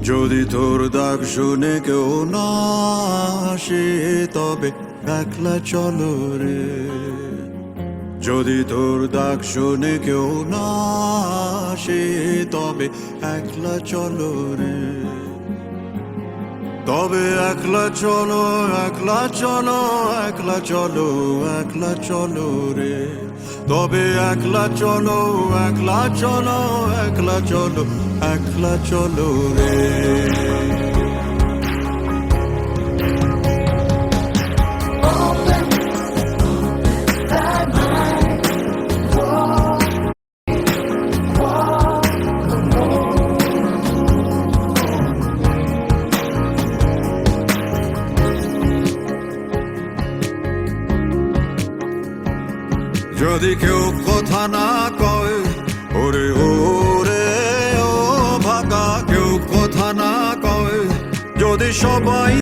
যদি তোর ডাক শুনে কেউ না আসে তবে একলা চলো রে। যদি তোর ডাক শুনে কেউ না আসে তবে একলা চলো রে। তবে একলা চলো, একলা চলো, একলা চলো, একলা চলো রে। তবে একলা চলো, একলা চলো, একলা চলো, একলা চলো রে। যদি কেউ কথা না কয়, ওরে ওরে ও ভাগা, কেউ কথা না কয়, যদি সবাই